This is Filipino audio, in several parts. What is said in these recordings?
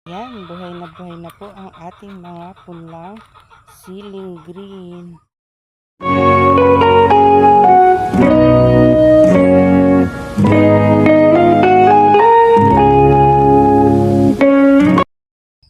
Yan, buhay na po ang ating mga punlang siling green.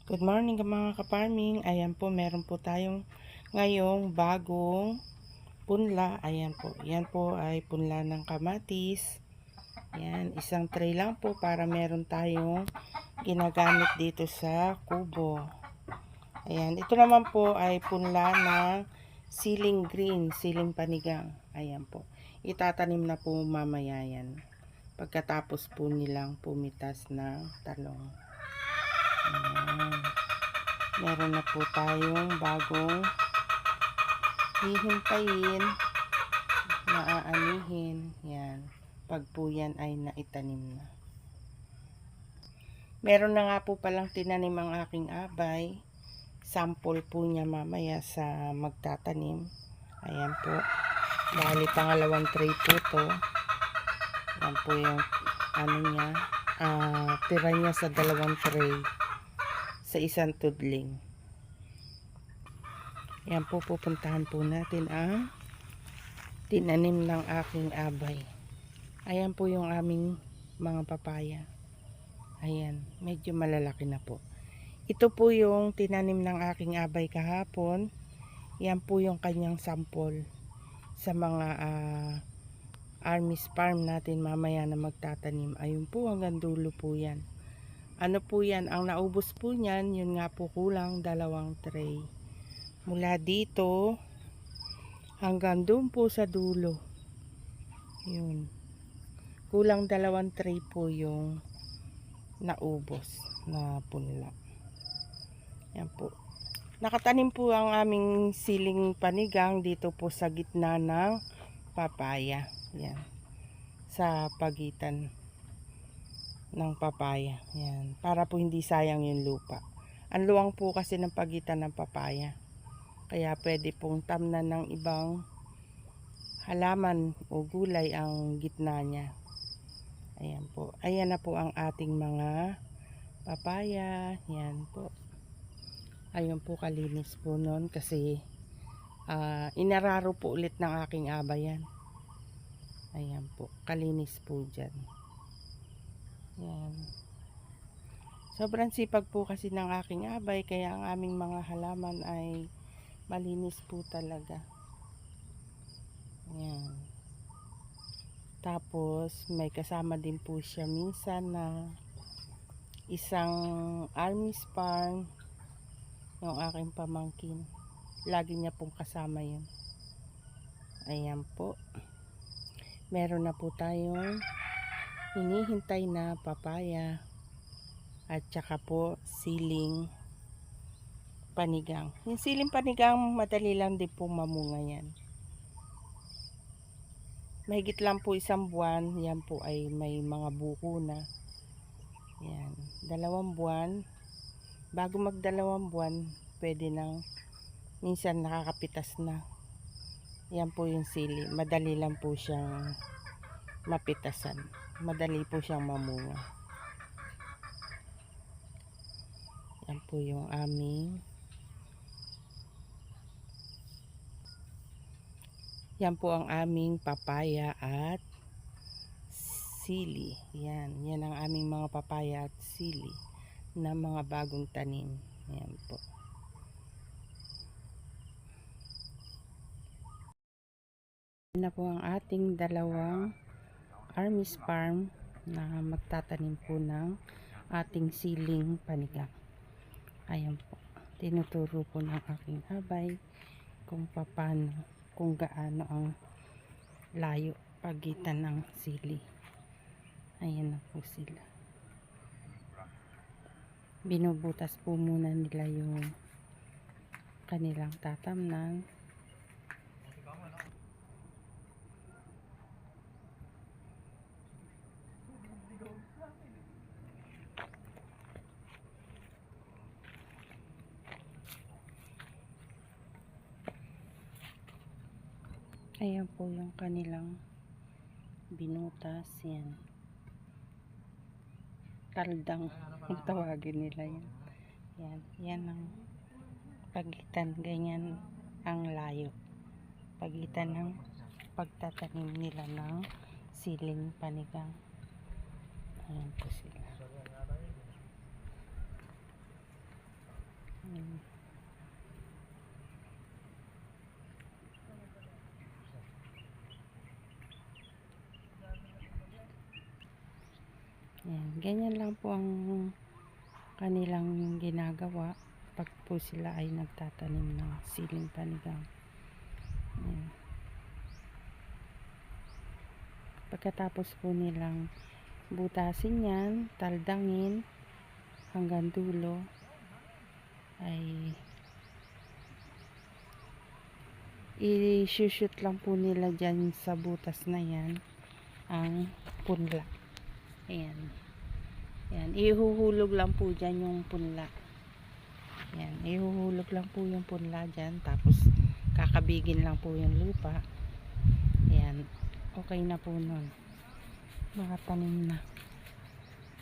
Good morning mga ka-farming. Ayan po, meron po tayong ngayong bagong punla. Ayan po, yan po ay punla ng kamatis. Yan, isang tray lang po para meron tayong ginagamit dito sa kubo. Ayan, ito naman po ay punla ng siling green, siling panigang. Ayan po, itatanim na po mamaya yan. Pagkatapos po nilang pumitas ng talong. Ayan. Meron na po tayong bagong hihintayin na aanihin. Yan, pag po yan ay naitanim na. Meron na nga po palang tinanim ang aking abay. Sample po niya mamaya sa magtatanim. Ayan po. Bali pangalawang tray po to. Yan po yung ano niya. Tira niya sa dalawang tray. Sa isang tudling. Yan po, pupuntahan po natin ang tinanim ng aking abay. Ayan po yung aming mga papaya. Ayan, medyo malalaki na po. Ito po yung tinanim ng aking abay kahapon. Yan po yung kanyang sample sa mga Armis Farm natin mamaya na magtatanim. Ayun po, hanggang dulo po yan. Ano po yan, ang naubos po niyan, yun nga po kulang 2 tray. Mula dito hanggang doon po sa dulo. Yun. Kulang 2 tray po yung naubos na punla. Yan po. Nakatanim po ang aming siling panigang dito po sa gitna ng papaya. Yan. Sa pagitan ng papaya. Yan. Para po hindi sayang yung lupa. Ang luwang po kasi ng pagitan ng papaya. Kaya pwede pong tamnan ng ibang halaman o gulay ang gitna niya. Ayan po. Ayan na po ang ating mga papaya. Yan po. Ayun po, kalinis po nun kasi inararo po ulit ng aking aba yan. Ayan po. Kalinis po dyan. Yan. Sobrang sipag po kasi ng aking abay kaya ang aming mga halaman ay malinis po talaga. Yan. Tapos may kasama din po siya minsan na isang Armis Farm, yung aking pamangkin. Lagi niya pong kasama yun. Ayan po. Meron na po tayong hinihintay na papaya at saka po siling panigang. Yung siling panigang madali lang din po mamunga yan. Mahigit lang po 1 buwan, yan po ay may mga buko na. Yan, 2 buwan. Bago mag 2 buwan, pwede nang minsan nakakapitas na. Yan po yung sili. Madali lang po siyang mapitasan. Madali po siyang mamunga. Yan po yung aming yan po ang aming papaya at sili. Yan. Yan ang aming mga papaya at sili na mga bagong tanim. Yan po. Yan na po ang ating 2 Armis Farm na magtatanim po ng ating siling panigang. Ayan po. Tinuturo po ng aking abay kung paano, kung gaano ang layo pagitan ng sili. Ayan na po sila. Binubutas po muna nila yung kanilang tatamnan. Ayan po yung kanilang binutas. Yan. Taldang ang tawagin nila yan. Yan, yan ang pagitan, ganyan ang layo. Pagitan ng pagtatanim nila ng siling panigang. Ayan po sila. Ayan. Ayan, ganyan lang po ang kanilang ginagawa pag po sila ay nagtatanim ng siling panigang. Ayan. Pagkatapos po nilang butasin yan, taldangin hanggang dulo, ay i-shoot lang po nila dyan sa butas na yan ang punla. Ayan. Ayan, ihuhulog lang po dyan yung punla. Ayan, ihuhulog lang po yung punla dyan, tapos kakabigin lang po yung lupa. Ayan, okay na po nun. Makatanim na.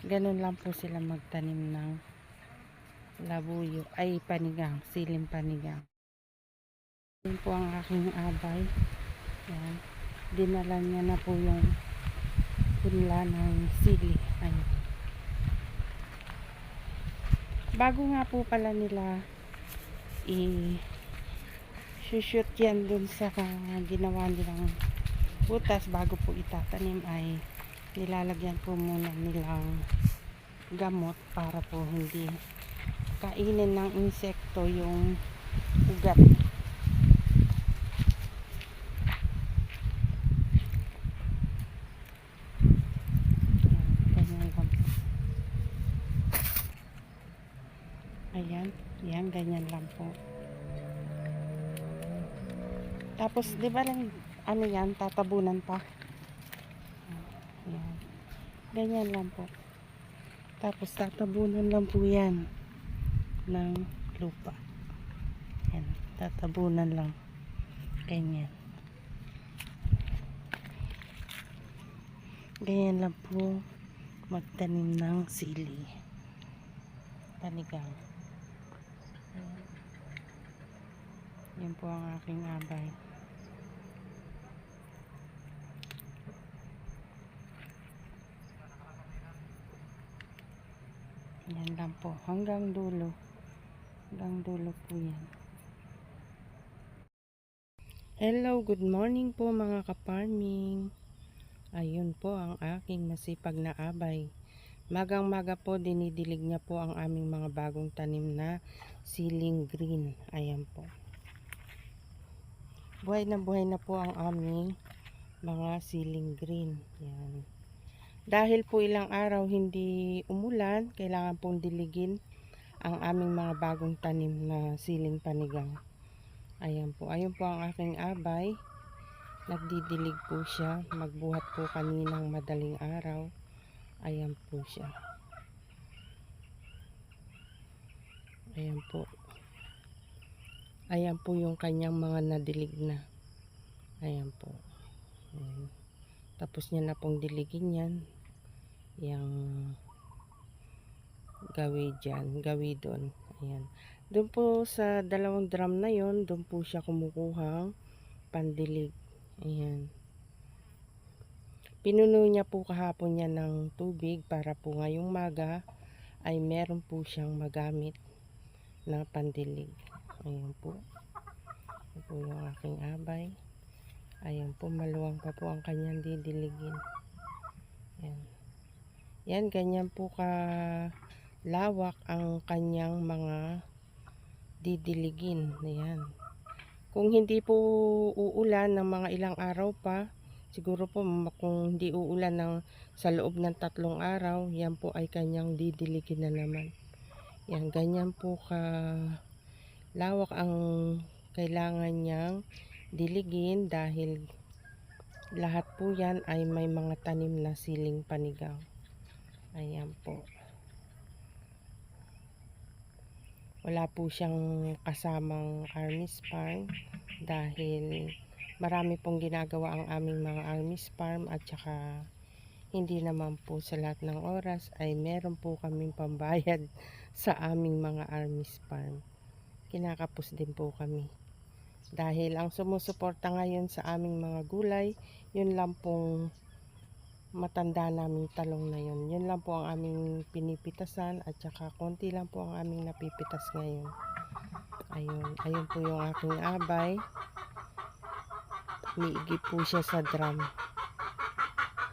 Ganun lang po sila magtanim ng labuyo, ay panigang, siling panigang. Yun po ang aking abay. Ayan, dinala niya na po yung punla ng sili. Ayan. Bago nga po pala nila i-shoot yan dun sa ginawa nilang butas, bago po itatanim ay nilalagyan po muna nilang gamot para po hindi kainin ng insekto yung ugat. Ayan, yan, ganyan lang po. Tapos, di ba lang, ano yan, tatabunan pa. Ayan, ganyan lang po. Tapos, tatabunan lang po yan ng lupa. Ayan, tatabunan lang. Ganyan. Ganyan lang po magtanim ng sili. Panigang. Yan po ang aking abay. Yan lang po. Hanggang dulo. Hanggang dulo po yan. Hello, good morning po mga kaparming. Ayun po ang aking masipag na abay. Magang-maga po, dinidilig niya po ang aming mga bagong tanim na siling green. Ayan po. Buhay na po ang aming mga siling green. Yan. Dahil po ilang araw hindi umulan, kailangan pong diligin ang aming mga bagong tanim na siling panigang. Ayan po. Ayun po ang aking abay. Nagdidilig po siya. Magbuhat po kaninang madaling araw. Ayan po siya. Ayan po. Ayan po yung kanyang mga nadilig na. Ayan po. Ayan. Tapos niya na pong diligin yan. Yang gawi dyan. Gawi doon. Ayan. Doon po sa dalawang drum na yon, doon po siya kumukuhang pandilig. Ayan. Pinuno niya po kahapon niya ng tubig para po ngayong maga ay meron po siyang magamit na pandilig. Ayan po. Ayan po yung aking abay. Ayan po, maluwang pa po ang kanyang didiligin. Ayan. Yan, ganyan po ka lawak ang kanyang mga didiligin. Ayan. Kung hindi po uulan ng mga ilang araw pa, siguro po kung hindi uulan ng sa loob ng 3 araw, yan po ay kanyang didiligin na naman. Yan, ganyan po ka lawak ang kailangan niyang diligin dahil lahat po yan ay may mga tanim na siling panigang. Ayan po. Wala po siyang kasamang armis farm dahil marami pong ginagawa ang aming mga armis farm at saka hindi naman po sa lahat ng oras ay meron po kaming pambayad sa aming mga Armis Farm. Kinakapos din po kami. Dahil ang sumusuporta ngayon sa aming mga gulay, yun lang pong matanda naming talong na yun. Yun lang po ang aming pinipitasan at saka konti lang po ang aming napipitas ngayon. Ayun po yung aking abay. Miigip po siya sa drum.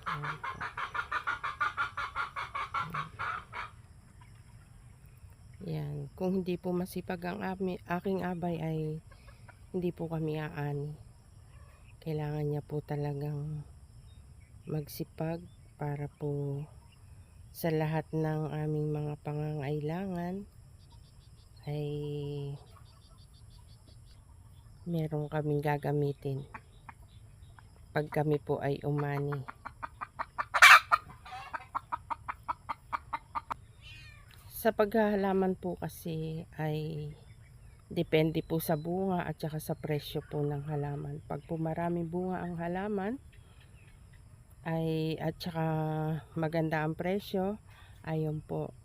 Ayan po. Yan. Kung hindi po masipag ang aking abay ay hindi po kami aani. Kailangan niya po talagang magsipag para po sa lahat ng aming mga pangangailangan ay meron kaming gagamitin pag kami po ay umani. Sa paghahalaman po kasi ay depende po sa bunga at saka sa presyo po ng halaman. Pag po maraming bunga ang halaman ay at saka maganda ang presyo, ayun po,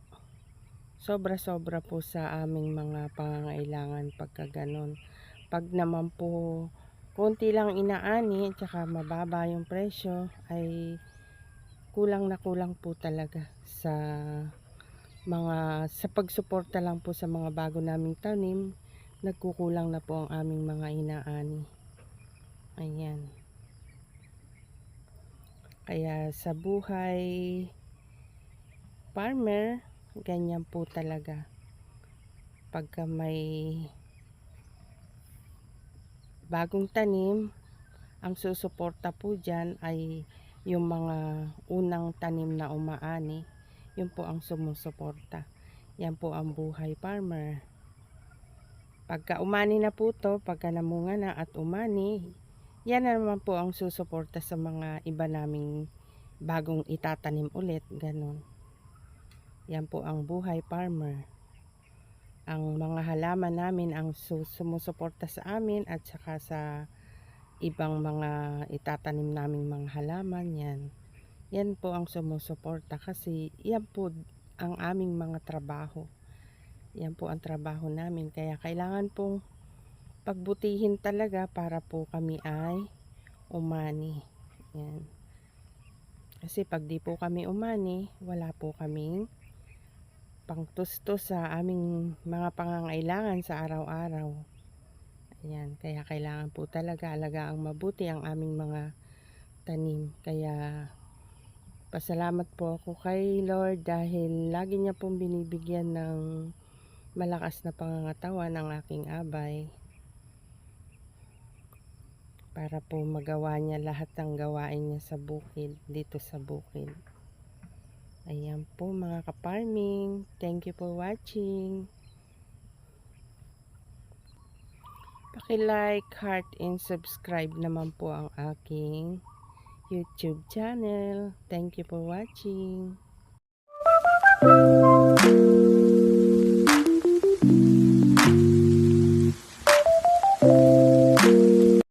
sobra-sobra po sa aming mga pangangailangan pagka ganon. Pag naman po konti lang inaani at saka mababa yung presyo ay kulang na kulang po talaga sa pagsuporta lang po sa mga bago naming tanim. Nagkukulang na po ang aming mga inaani. Ayan. Kaya sa buhay farmer, ganyan po talaga. Pagka may bagong tanim, ang susuporta po dyan ay yung mga unang tanim na umaani. Yun po ang sumusuporta. Yan po ang buhay farmer. Pagka umani na po to, pagka namunga na at umani, yan na naman po ang susuporta sa mga iba naming bagong itatanim ulit. Ganon. Yan po ang buhay farmer. Ang mga halaman namin ang sumusuporta sa amin at saka sa ibang mga itatanim naming mga halaman. Yan po ang sumusuporta kasi yan po ang aming mga trabaho. Yan po ang trabaho namin. Kaya kailangan pong pagbutihin talaga para po kami ay umani. Yan. Kasi pag di po kami umani, wala po kaming pangtustos sa aming mga pangangailangan sa araw-araw. Ayan. Kaya kailangan po talaga alagaang mabuti ang aming mga tanim. Kaya pasalamat po ako kay Lord dahil lagi niya pong binibigyan ng malakas na pangangatawan ang aking abay para po magawa niya lahat ng gawain niya sa bukid, dito sa bukid. Ayan po mga ka-farming, thank you for watching. Paki-like, heart, and subscribe naman po ang aking YouTube channel. Thank you for watching.